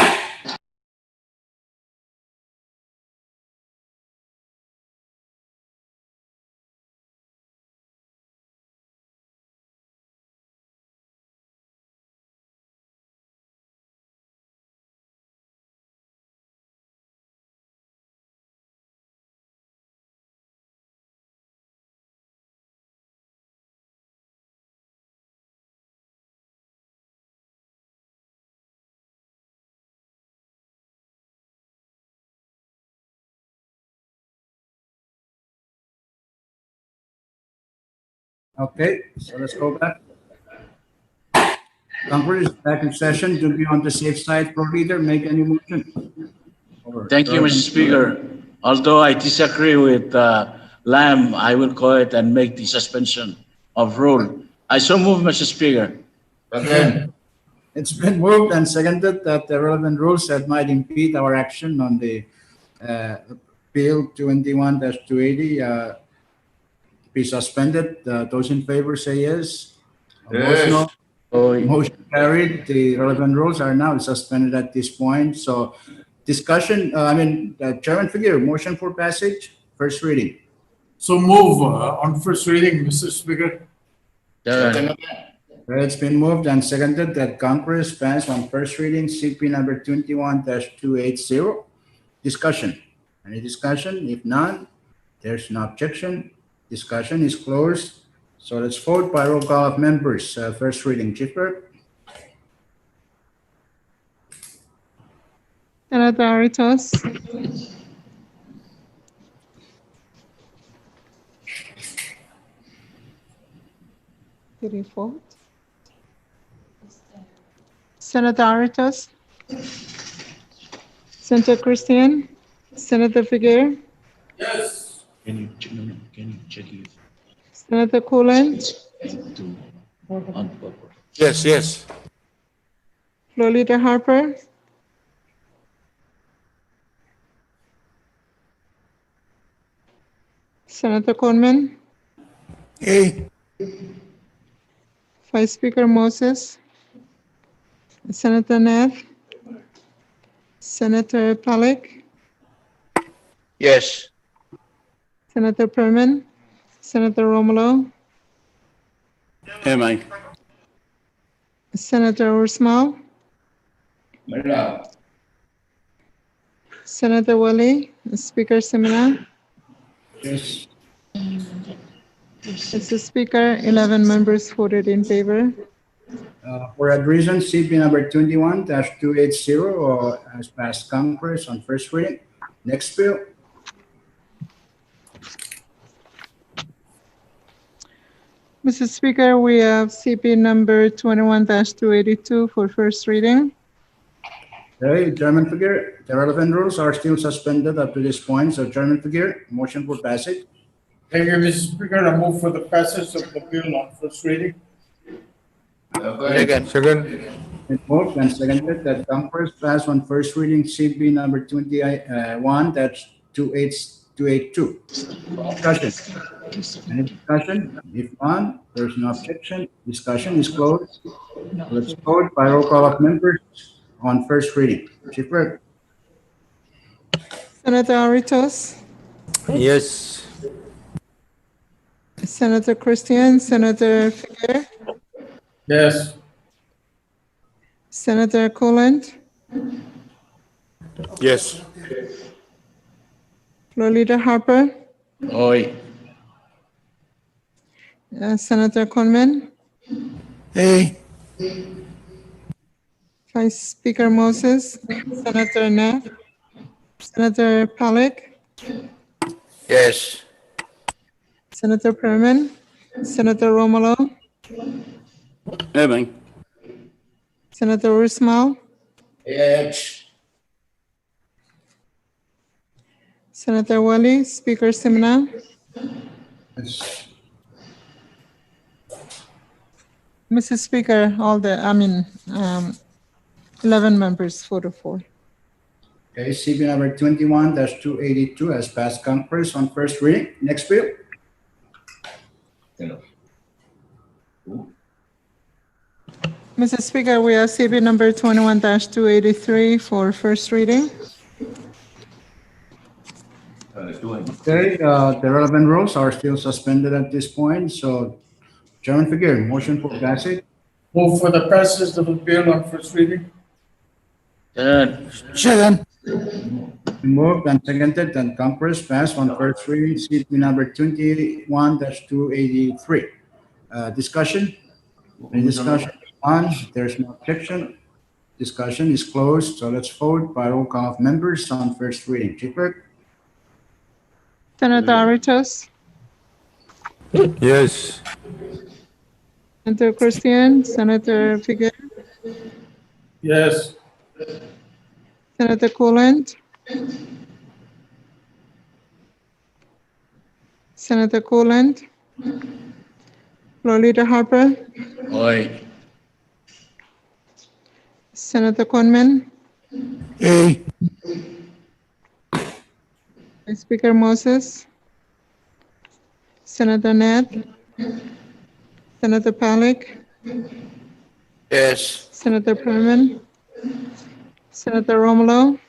Okay, so let's go back. Congress is back in session. To be on the safe side, Pro Leader, make any motion. Thank you, Mr. Speaker. Although I disagree with Lam, I will go ahead and make the suspension of rule. I so move, Mr. Speaker. Again, It's been moved and seconded that the relevant rules that might impede our action on the Bill 21-280 be suspended. Those in favor say yes. Opposed, no. Motion carried. The relevant rules are now suspended at this point. So discussion, Chairman Figueroa, motion for passage, first reading. So move on first reading, Mr. Speaker. second again. It's been moved and seconded that Congress pass on first reading CP number 21-280. Discussion. Any discussion? If none, there's no objection. Discussion is closed. So let's vote by roll call of members. First reading, Chief Clerk. Senator Aritos. Did he vote? Senator Aritos. Senator Christian. Senator Figueroa. Yes. Can you check if Senator Coolant. on purpose? Yes, yes. Floor Leader Harper. Senator Coleman. Hey. Vice Speaker Moses. Senator Neff. Senator Pollack. Yes. Senator Perman. Senator Romulo. Aye. Senator Ursmal. Wala. Senator Wally. Speaker Semina. Yes. Mr. Speaker, 11 members voted in favor. For that reason, CP number 21-280 has passed Congress on first reading. Next bill. Mr. Speaker, we have CP number 21-282 for first reading. Okay, Chairman Figueroa, the relevant rules are still suspended up to this point. So Chairman Figueroa, motion for passage. Thank you, Mr. Speaker. I move for the passage of the bill on first reading. Second. Second. It moved and seconded that Congress pass on first reading CP number 21-282. Discussion. Any discussion? If none, there's no objection. Discussion is closed. Let's vote by roll call of members on first reading. Chief Clerk. Senator Aritos. Yes. Senator Christian. Senator Figueroa. Yes. Senator Coolant. Yes. Floor Leader Harper. Oi. Senator Coleman. Hey. Vice Speaker Moses. Senator Neff. Senator Pollack. Yes. Senator Perman. Senator Romulo. Aye. Senator Ursmal. Yes. Senator Wally, Speaker Simna, Yes. Mrs. Speaker, 11 members, 4-4. Okay, CB number 21-282 has passed Congress on first reading. Next bill. Mrs. Speaker, we have CB number 21-283 for first reading. Okay, the relevant rules are still suspended at this point, so Chairman Figueroa, motion for passage. Move for the passage of the bill on first reading. Second. Second. Moved and seconded that Congress pass on first reading, CB number 21-283. Discussion? Any discussion? On, there's no objection. Discussion is closed, so let's vote by roll call of members on first reading. Chief Clerk? Senator Aritos, Yes. Senator Christian, Senator Figueroa, Yes. Senator Coolant, Senator Coolant, Floor Leader Harper, Aye. Senator Conman, Yay. Vice Speaker Moses, Senator Net, Senator Pollack, Yes. Senator Perman, Senator Romulo,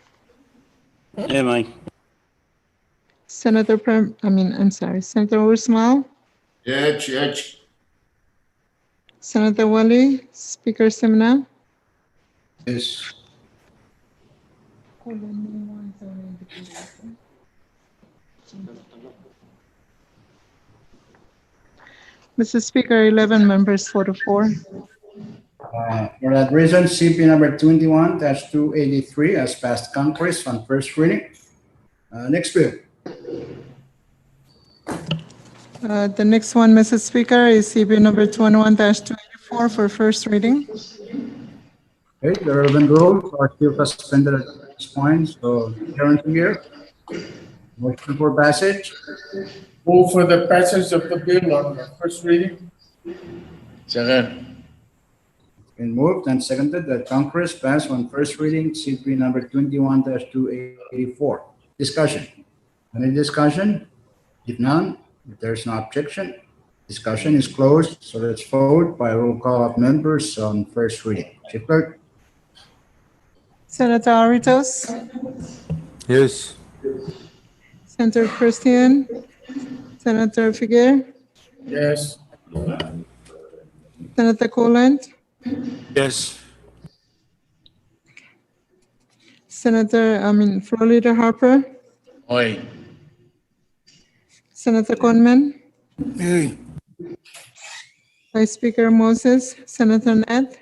Aye. Senator Senator Usmal, Yes. Yes. Senator Wally, Speaker Simna. Yes. Mr. Speaker, 11 members, 4-4. For that reason, CP number 21-283 has passed Congress on first reading. Next bill. The next one, Mrs. Speaker, is CB number 21-284 for first reading. Okay, the relevant rules are still suspended at this point, so Chairman Figueroa, motion for passage. Move for the passage of the bill on first reading. Second. Been moved and seconded that Congress pass on first reading CP number 21-284. Discussion. Any discussion? If none, if there's no objection, discussion is closed. So let's vote by roll call of members on first reading. Chief Clerk? Senator Aritos, Yes. Senator Christian, Senator Figueroa, Yes. Senator Coolant, Yes. Floor Leader Harper, Aye. Senator Conman, Yay. Vice Speaker Moses, Senator Net,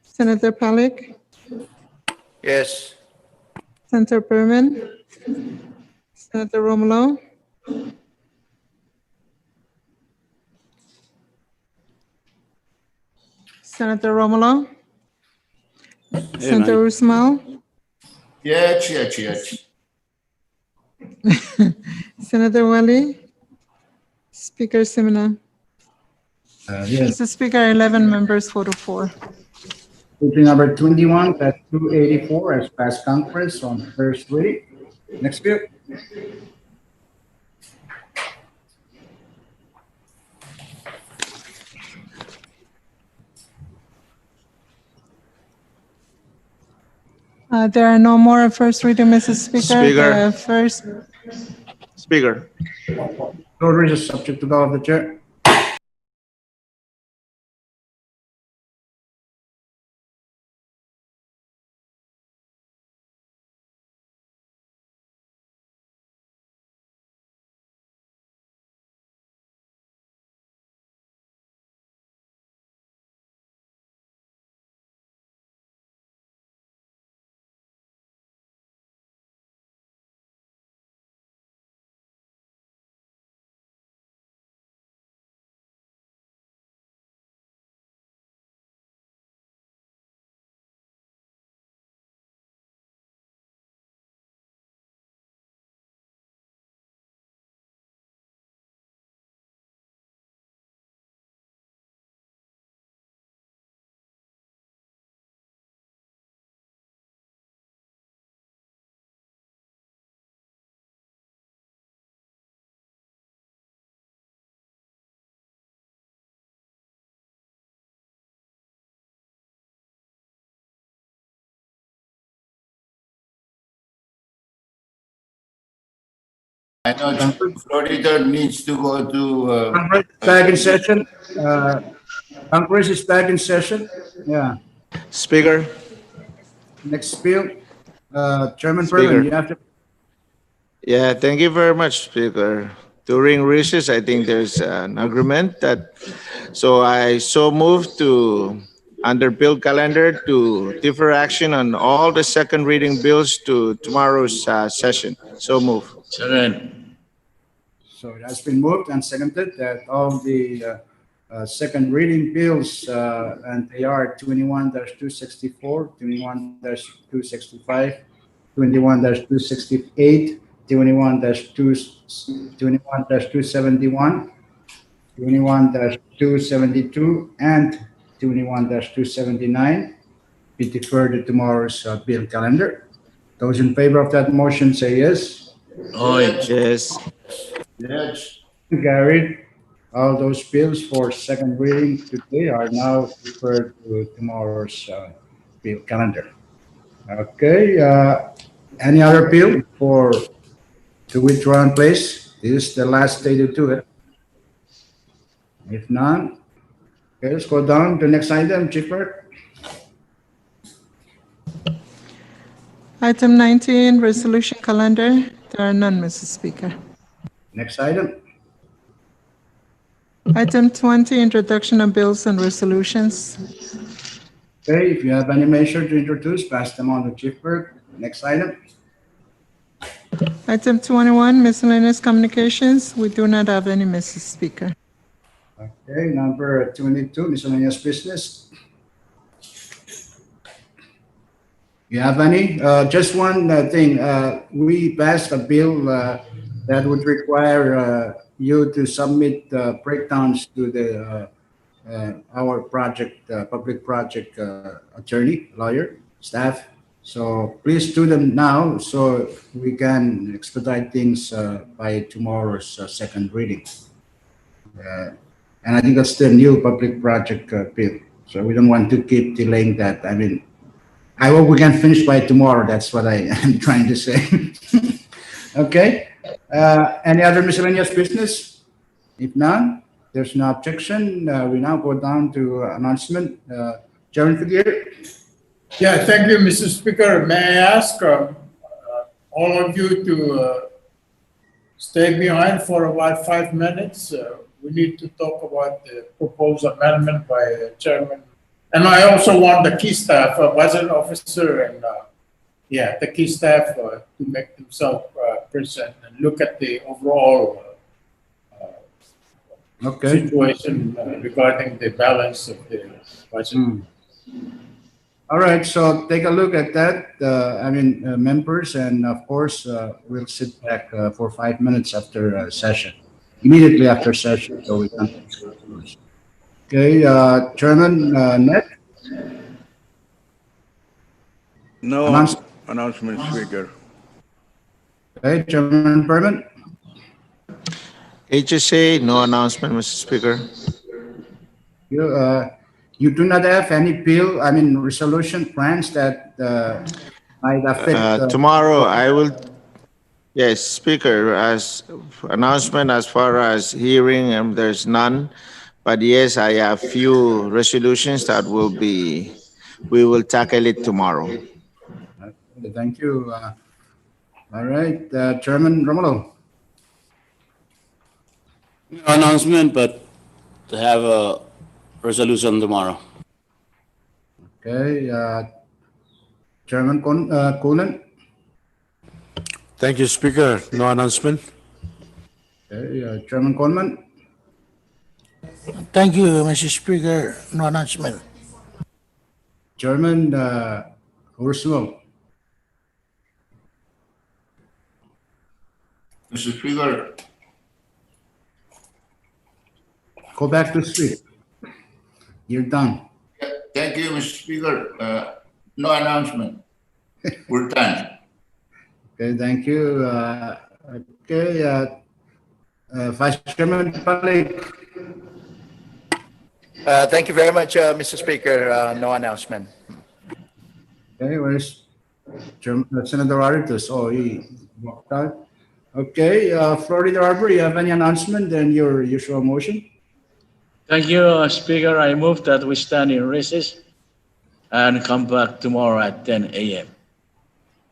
Senator Pollack, Yes. Senator Perman, Senator Romulo, Senator Romulo, Senator Usmal, Yes. Yes. Yes. Senator Wally, Speaker Simina. Yes. Mr. Speaker, 11 members, 4-4. CP number 21-284 has passed Congress on first reading. Next bill. There are no more first reading, Mrs. Speaker. Speaker. The first Speaker. Order is subject to the law of the chair. I know Florida needs to go to. Congress is back in session. Congress is back in session. Yeah. Speaker, Next bill, Chairman Speaker. Perman, you have to. Yeah, thank you very much, Speaker. During recess, I think there's an agreement that, so I so move to, under bill calendar, to defer action on all the second reading bills to tomorrow's session. So move. Second. So it has been moved and seconded that all the second reading bills, and they are 21-264, 21-265, 21-268, 21-271, 21-272, and 21-279 be deferred to tomorrow's bill calendar. Those in favor of that motion say yes. Aye. Yes. Yes. Carried. All those bills for second reading today are now deferred to tomorrow's bill calendar. Okay. Any other bill to withdraw in place? This is the last day to do it. If none, okay, let's go down to the next item, Chief Clerk. Item 19, resolution calendar. There are none, Mr. Speaker. Next item. Item 20, introduction of bills and resolutions. Okay, if you have any measure to introduce, pass them on to Chief Clerk. Next item. Item 21, miscellaneous communications. We do not have any, Mr. Speaker. Okay, number 22, miscellaneous business. You have any? Just one thing. We passed a bill that would require you to submit breakdowns to the our project, public project attorney, lawyer, staff. So please do them now so we can expedite things by tomorrow's second reading. And I think that's the new public project bill. So we don't want to keep delaying that. I mean, I hope we can finish by tomorrow. That's what I am trying to say. Okay. Any other miscellaneous business? If none, there's no objection. We now go down to announcement. Chairman Figueroa. Yeah, thank you, Mr. Speaker. May I ask all of you to stay behind for about 5 minutes? We need to talk about the proposed amendment by the chairman. And I also want the key staff, budget officer, and the key staff to make themselves present and look at the overall situation regarding the balance of the budget. All right, so take a look at that. Members, and of course, we'll sit back for 5 minutes after session, immediately after session, so we can. Okay, Chairman Net. No announcement, Speaker. Okay, Chairman Perman. HSA, no announcement, Mr. Speaker. You do not have any bill, resolution plans that might affect. Tomorrow, I will. Yes, Speaker, as announcement as far as hearing, there's none. But yes, I have few resolutions that we will tackle it tomorrow. Okay, thank you. All right, Chairman Romulo. No announcement, but to have a resolution tomorrow. Okay, Chairman Coonan. Thank you, Speaker. No announcement. Okay, Chairman Coleman. Thank you, Mr. Speaker. No announcement. Chairman Ursula. Mr. Speaker. Go back to sleep. You're done. Thank you, Mr. Speaker. No announcement. We're done. Okay, thank you. Vice Chairman Palik. Thank you very much, Mr. Speaker. No announcement. Okay, where's Senator Aritas? Oh, he walked out. Okay, Florida Arbor, you have any announcement and your usual motion? Thank you, Speaker. I move that we stand in recess and come back tomorrow at 10 a.m.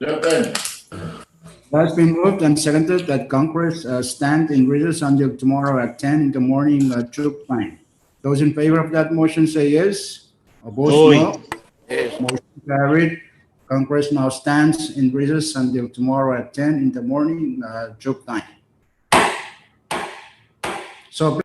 Second. It has been moved and seconded that Congress stand in recess until tomorrow at 10 in the morning, Chuk time. Those in favor of that motion say yes. Opposed, no. Yes. Motion carried. Congress now stands in recess until tomorrow at 10 in the morning, Chuk time. So